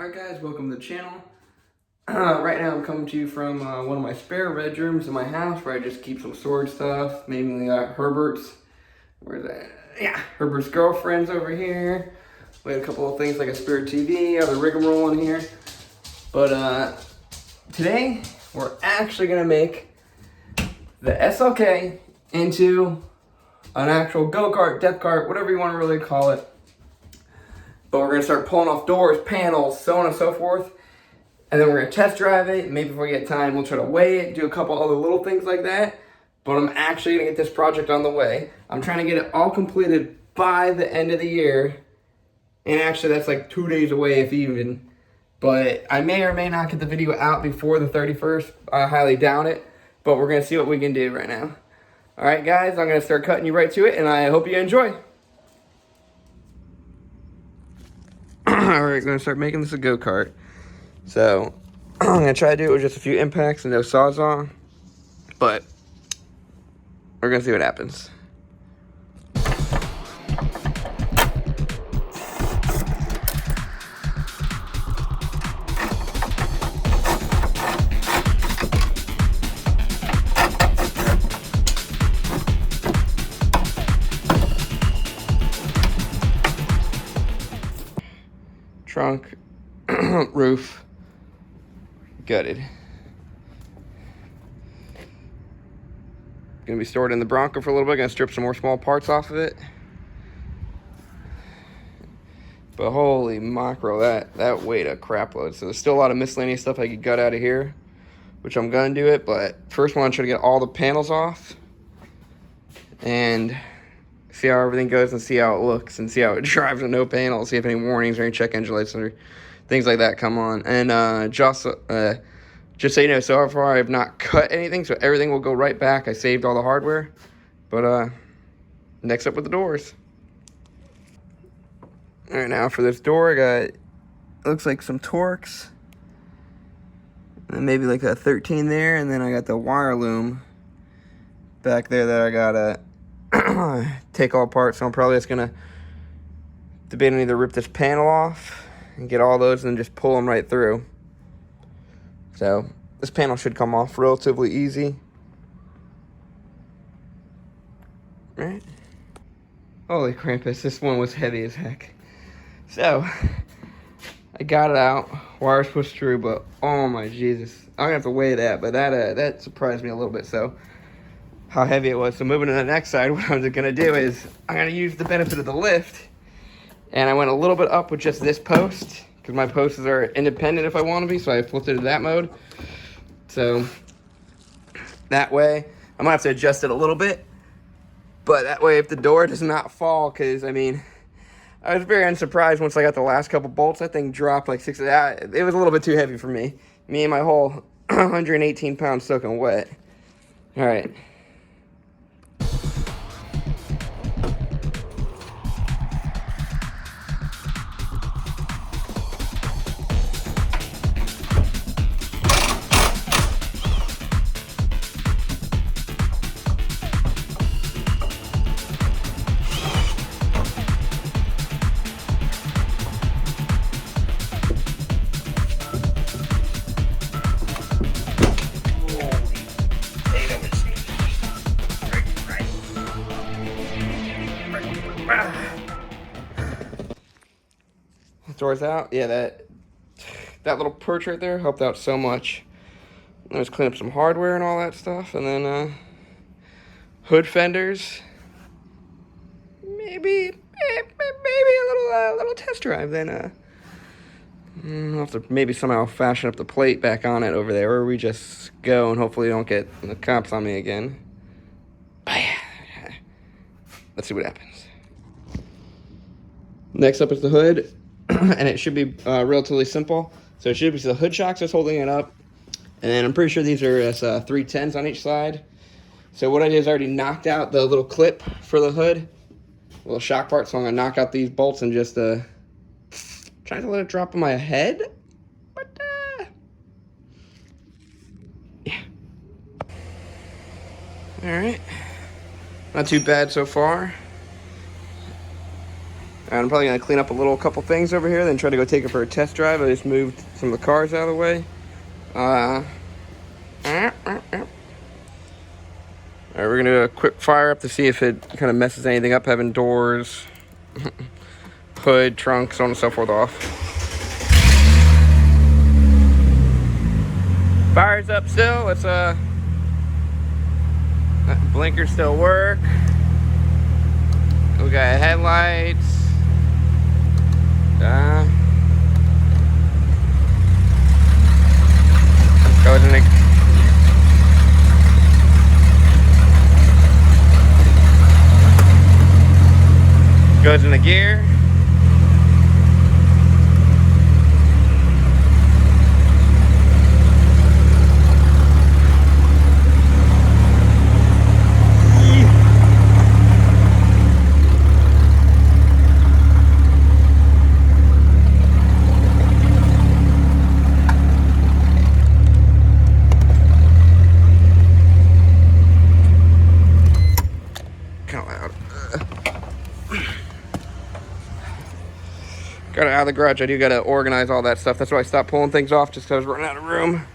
Alright guys, welcome to the channel. Right now I'm coming to you from one of my spare bedrooms in my house where I just keep some storage stuff, mainly Herbert's. Where's that? Yeah, Herbert's girlfriend's over here. We had a couple of things like a spare TV, other rigmarole in here. But today we're actually gonna make the SLK into an actual go-kart, depth kart, whatever you want to really call it. But we're gonna start pulling off doors, panels, so on and so forth. And then we're gonna test drive it. Maybe if we get time, we'll try to weigh it, do a couple other little things like that. But I'm actually gonna get this project on the way. I'm trying to get it all completed by the end of the year. And actually that's like 2 days away, if even. But I may or may not get the video out before the 31st. I highly doubt it. But we're gonna see what we can do right now. All right, guys, I'm gonna start cutting you right to it, and I hope you enjoy. Alright, gonna start making this a go-kart. So, I'm gonna try to do it with just a few impacts and no sawzall. But, we're gonna see what happens. Trunk, roof, gutted. Gonna be stored in the Bronco for a little bit. Gonna strip some more small parts off of it. But holy mackerel, that weighed a crap load. So there's still a lot of miscellaneous stuff I could gut out of here, which I'm gonna do it. But first, I want to try to get all the panels off and see how everything goes and see how it looks and see how it drives with no panels. See if any warnings or any check engine lights or things like that come on. And just so you know, so far I have not cut anything, so everything will go right back. I saved all the hardware. But next up with the doors. All right, now for this door, I got, it looks like some Torx. And maybe like a 13 there, and then I got the wire loom back there that I gotta take all apart. So I'm probably just gonna debate on either rip this panel off and get all those and then just pull them right through. So this panel should come off relatively easy. Right? Holy Krampus, this one was heavy as heck. So I got it out, wires pushed through, but oh my Jesus, I'm gonna have to weigh that. But that surprised me a little bit. So how heavy it was. So moving to the next side, what I'm gonna do is I'm gonna use the benefit of the lift, and I went a little bit up with just this post because my posts are independent if I want to be. So I flipped it to that mode. So that way I'm gonna have to adjust it a little bit, but that way if the door does not fall, because I mean, I was very unsurprised once I got the last couple bolts. That thing dropped like 6. It was a little bit too heavy for me. Me and my whole 118 pounds soaking wet. All right. Doors out. Yeah, that little perch right there helped out so much. Let's clean up some hardware and all that stuff, and then hood fenders. Maybe a little test drive. Then I'll have to maybe somehow fashion up the plate back on it over there, or we just go and hopefully don't get the cops on me again. But yeah, let's see what happens. Next up is the hood. And it should be relatively simple. So it should be the hood shocks that's holding it up. And then I'm pretty sure these are 310s on each side. So what I did is I already knocked out the little clip for the hood, little shock part. So I'm gonna knock out these bolts and just try to let it drop on my head. But yeah. All right. Not too bad so far. And I'm probably gonna clean up a couple things over here, then try to go take it for a test drive. I just moved some of the cars out of the way. All right, we're gonna do a quick fire up to see if it kind of messes anything up, having doors, hood, trunk, so on and so forth off. Fire's up still. Let's blinkers still work. We got headlights. Goes into gear. Got it out of the garage. I do gotta organize all that stuff. That's why I stopped pulling things off, just because I was running out of room.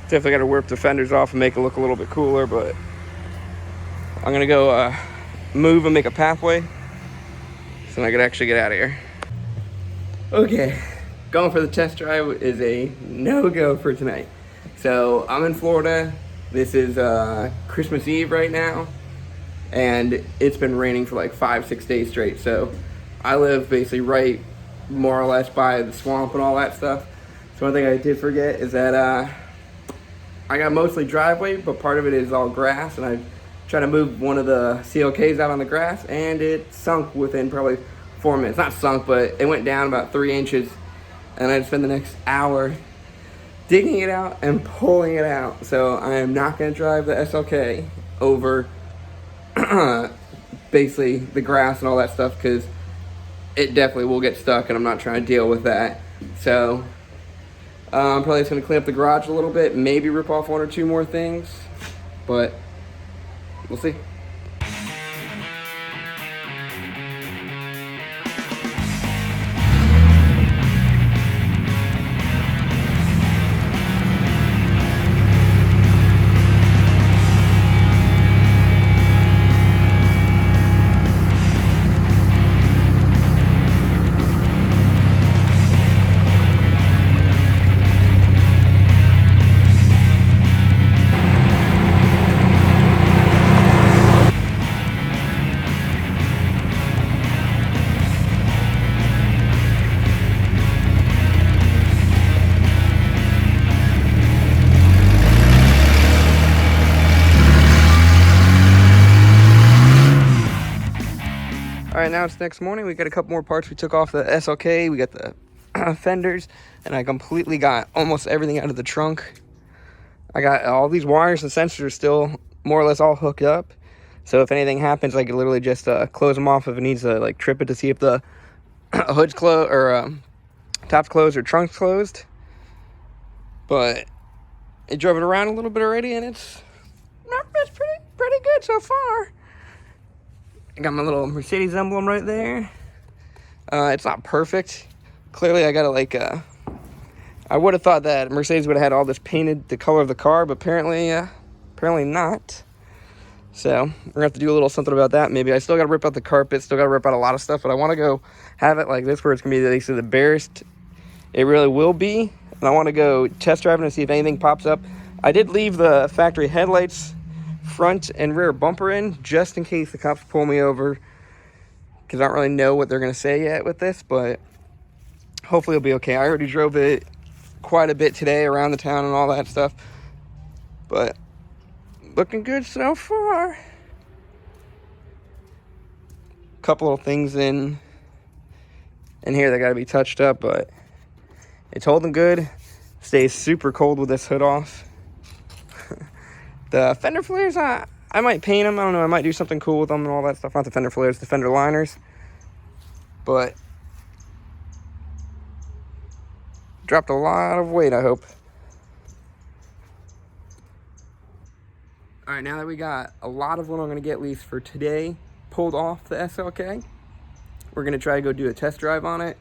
Definitely gotta whip the fenders off and make it look a little bit cooler, but I'm gonna go move and make a pathway so I can actually get out of here. Okay. Going for the test drive is a no-go for tonight. So I'm in Florida. This is Christmas Eve right now, and it's been raining for like 5-6 days straight. So I live basically right more or less by the swamp and all that stuff. So one thing I did forget is that I got mostly driveway, but part of it is all grass, and I tried to move one of the SLKs out on the grass, and it sunk within probably 4 minutes. Not sunk, but it went down about 3 inches. And I'd spend the next hour digging it out and pulling it out. So I am not going to drive the SLK over basically the grass and all that stuff, because it definitely will get stuck, and I'm not trying to deal with that. So I'm probably just going to clean up the garage a little bit, maybe rip off 1 or 2 more things, but we'll see. All right, now it's next morning. We got a couple more parts we took off the SLK. We got the fenders, and I completely got almost everything out of the trunk. I got all these wires and sensors still more or less all hooked up. So if anything happens, I could literally just close them off if it needs to like trip it to see if the hood's closed or top's closed or trunk's closed. But it drove it around a little bit already, and it's pretty good so far. I got my little Mercedes emblem right there. It's not perfect. Clearly, I gotta like, I would have thought that Mercedes would have had all this painted the color of the car, but apparently not. So we're gonna have to do a little something about that. Maybe I still gotta rip out the carpet, still gotta rip out a lot of stuff, but I wanna go have it like this where it's gonna be the barest it really will be. And I wanna go test driving to see if anything pops up. I did leave the factory headlights front and rear bumper in just in case the cops pull me over, because I don't really know what they're going to say yet with this, but hopefully it'll be okay. I already drove it quite a bit today around the town and all that stuff, but looking good so far. Couple little things in here that got to be touched up, but it's holding good. Stays super cold with this hood off. The fender flares, I might paint them. I don't know. I might do something cool with them and all that stuff. Not the fender flares, the fender liners. But Dropped a lot of weight, I hope. All right, now that we got a lot of what I'm gonna get, at least for today, pulled off the SLK, we're gonna try to go do a test drive on it.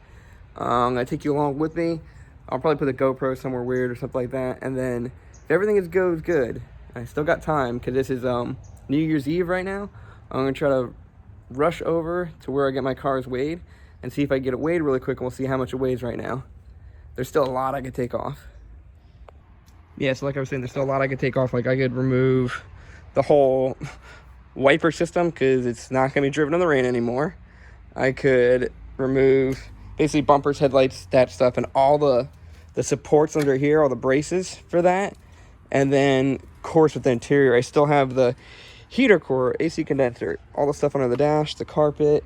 I'm gonna take you along with me. I'll probably put a GoPro somewhere weird or something like that. And then if everything goes good, I still got time because this is New Year's Eve right now. I'm gonna try to rush over to where I get my cars weighed and see if I can get it weighed really quick, and we'll see how much it weighs right now. There's still a lot I could take off. Yeah, so like I was saying, there's still a lot I could take off. Like I could remove the whole wiper system because it's not gonna be driven in the rain anymore. I could remove basically bumpers, headlights, that stuff, and all the supports under here, all the braces for that. And then, of course, with the interior, I still have the heater core, AC condenser, all the stuff under the dash, the carpet,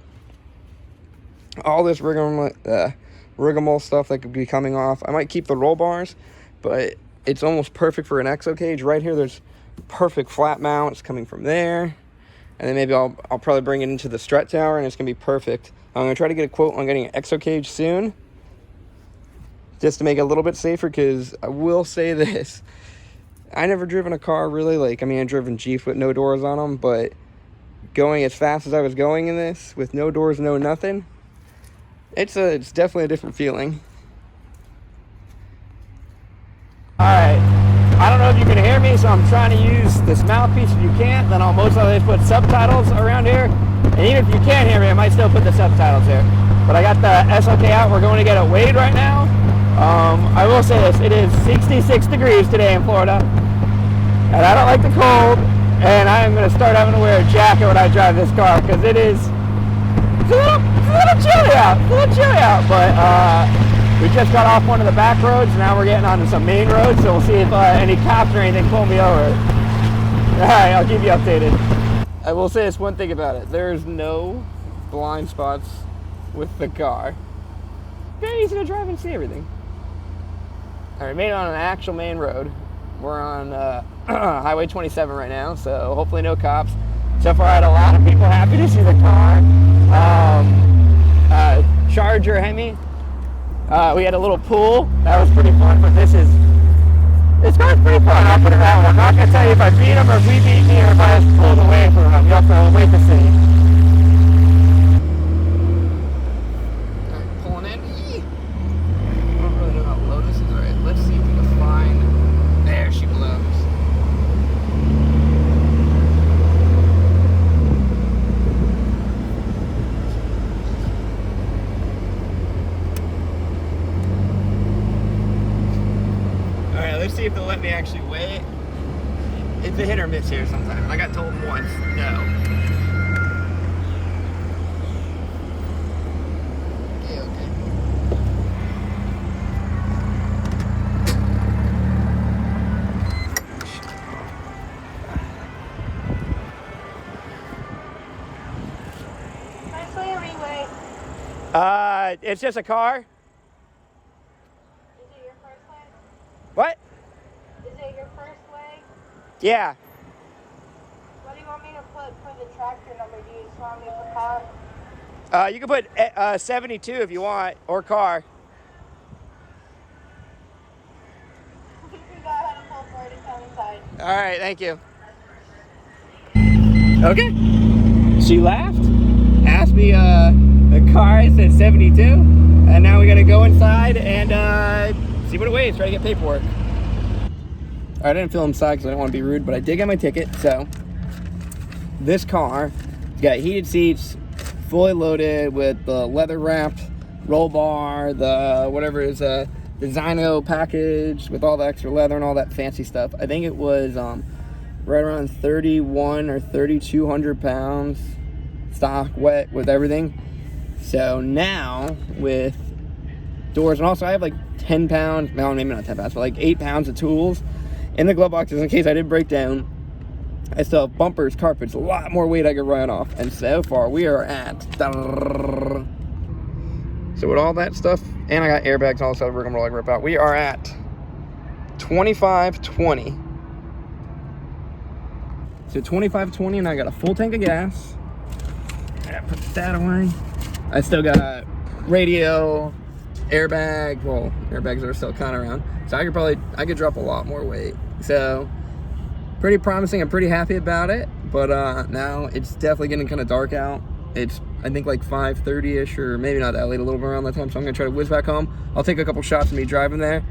all this rigmarole stuff that could be coming off. I might keep the roll bars, but it's almost perfect for an exo cage. Right here, there's perfect flat mounts coming from there. And then maybe I'll probably bring it into the strut tower, and it's gonna be perfect. I'm gonna try to get a quote on getting an exo cage soon, just to make it a little bit safer, because I will say this. I never driven a car really, like, I mean, I've driven Jeeps with no doors on them, but going as fast as I was going in this, with no doors, no nothing, it's definitely a different feeling. Alright, I don't know if you can hear me, so I'm trying to use this mouthpiece. If you can't, then I'll most likely put subtitles around here. And even if you can't hear me, I might still put the subtitles here. But I got the SLK out. We're going to get it weighed right now. I will say this, it is 66 degrees today in Florida. And I don't like the cold. And I am going to start having to wear a jacket when I drive this car, because it's a little chilly out. It's a little chilly out. But we just got off one of the back roads. Now we're getting onto some main roads. So we'll see if any cops or anything pull me over. Alright, I'll keep you updated. I will say this one thing about it. There's no blind spots with the car. Very easy to drive and see everything. Alright, made it on an actual main road. We're on Highway 27 right now, so hopefully no cops. So far I had a lot of people happy to see the car. Charger Hemi. We had a little pool. That was pretty fun, but this car's pretty fun. I'll put it that way. I'm not going to tell you if I beat him or if we beat me or if I just pulled away from him. You'll have to wait to see. Alright, pulling in. I don't really know how low this is. Alright, let's see if we can find. There she blows. Alright, let's see if they'll let me actually weigh it. It's a hit or miss here sometimes. I got told once, no. Okay. It's just a car. Is it your first leg? What? Is it your first leg? Yeah. What do you want me to put for the tractor number? Do you just want me to put car? You can put 72 if you want, or car. You can go ahead and pull for it and come inside. All right, thank you. Okay. She laughed, asked me the car, I said 72, and now we gotta go inside and see what it weighs, try to get paperwork. All right, I didn't film inside because I didn't want to be rude, but I did get my ticket. So this car got heated seats, fully loaded with the leather wrapped roll bar, the whatever is a Designo package with all the extra leather and all that fancy stuff. I think it was right around 31 or 3,200 pounds stock wet with everything. So now with doors, and also I have like 10 pounds, no, maybe not 10 pounds, but like 8 pounds of tools in the glove boxes in case I did break down. I still have bumpers, carpets, a lot more weight I could ride off. And so far we are at, so with all that stuff, and I got airbags and all this other rigmarole I can rip out, we are at 2520. So 2520, and I got a full tank of gas. I put that away. I still got radio, airbag. Well, airbags are still kind of around. So I could drop a lot more weight. So pretty promising. I'm pretty happy about it. But now it's definitely getting kind of dark out. It's, I think, like 5:30ish, or maybe not that late, a little bit around that time. So I'm gonna try to whiz back home. I'll take a couple shots of me driving there,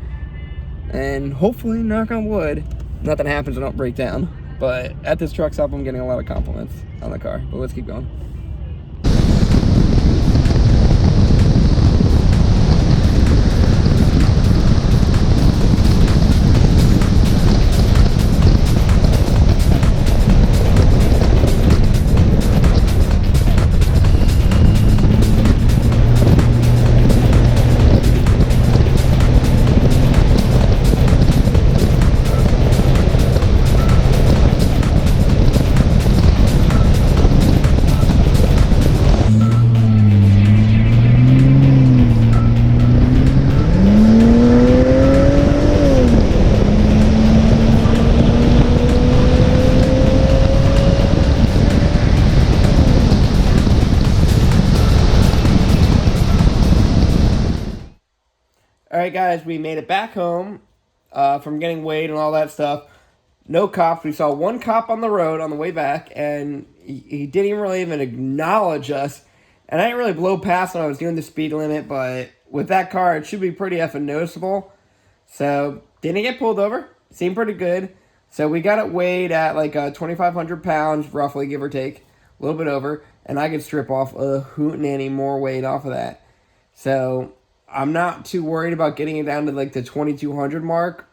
and hopefully, knock on wood, nothing happens and I don't break down. But at this truck stop, I'm getting a lot of compliments on the car. But let's keep going. Alright guys, we made it back home from getting weighed and all that stuff. No cops. We saw one cop on the road on the way back, and he didn't even acknowledge us. And I didn't really blow past when I was doing the speed limit, but with that car, it should be pretty effing noticeable. So, didn't get pulled over. Seemed pretty good. So, we got it weighed at like 2,500 pounds, roughly, give or take. A little bit over. And I could strip off a hootenanny more weight off of that. So, I'm not too worried about getting it down to like the 2,200 mark.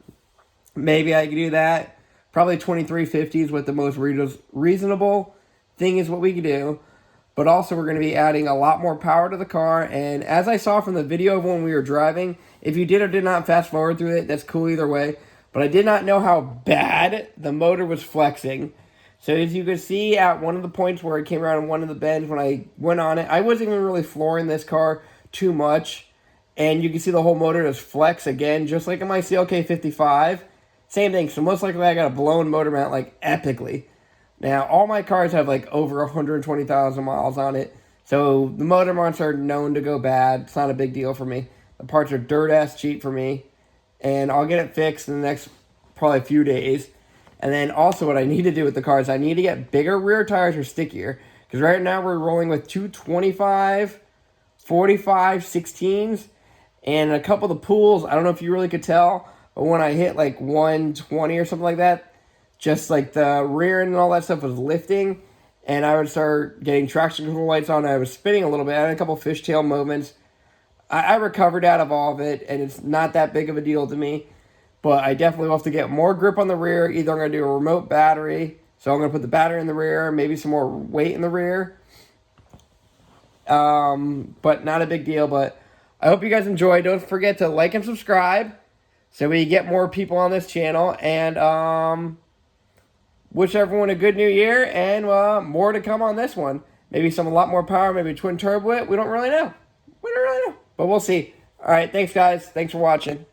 Maybe I could do that. Probably 2,350 is what the most reasonable thing is what we could do. But also we're going to be adding a lot more power to the car. And as I saw from the video of when we were driving, if you did or did not fast forward through it, that's cool either way. But I did not know how bad the motor was flexing. So as you could see at one of the points where it came around in one of the bends when I went on it, I wasn't even really flooring this car too much. And you can see the whole motor just flex again, just like in my SLK320. Same thing, so most likely I got a blown motor mount, like, epically. Now, all my cars have, like, over 120,000 miles on it. So, the motor mounts are known to go bad. It's not a big deal for me. The parts are dirt-ass cheap for me. And I'll get it fixed in the next, probably, few days. And then, also, what I need to do with the car is I need to get bigger rear tires or stickier. Because right now, we're rolling with 225, 45, 16s. And a couple of the pools, I don't know if you really could tell, but when I hit like 120 or something like that, just like the rear end and all that stuff was lifting, and I would start getting traction control lights on, and I was spinning a little bit. I had a couple fishtail movements. I recovered out of all of it, and it's not that big of a deal to me, but I definitely will have to get more grip on the rear. Either I'm going to do a remote battery, so I'm going to put the battery in the rear, maybe some more weight in the rear, but not a big deal. But I hope you guys enjoy. Don't forget to like and subscribe so we get more people on this channel. And wish everyone a good new year, and more to come on this one. Maybe a lot more power, maybe twin turbo it. We don't really know. But we'll see. All right, thanks, guys. Thanks for watching.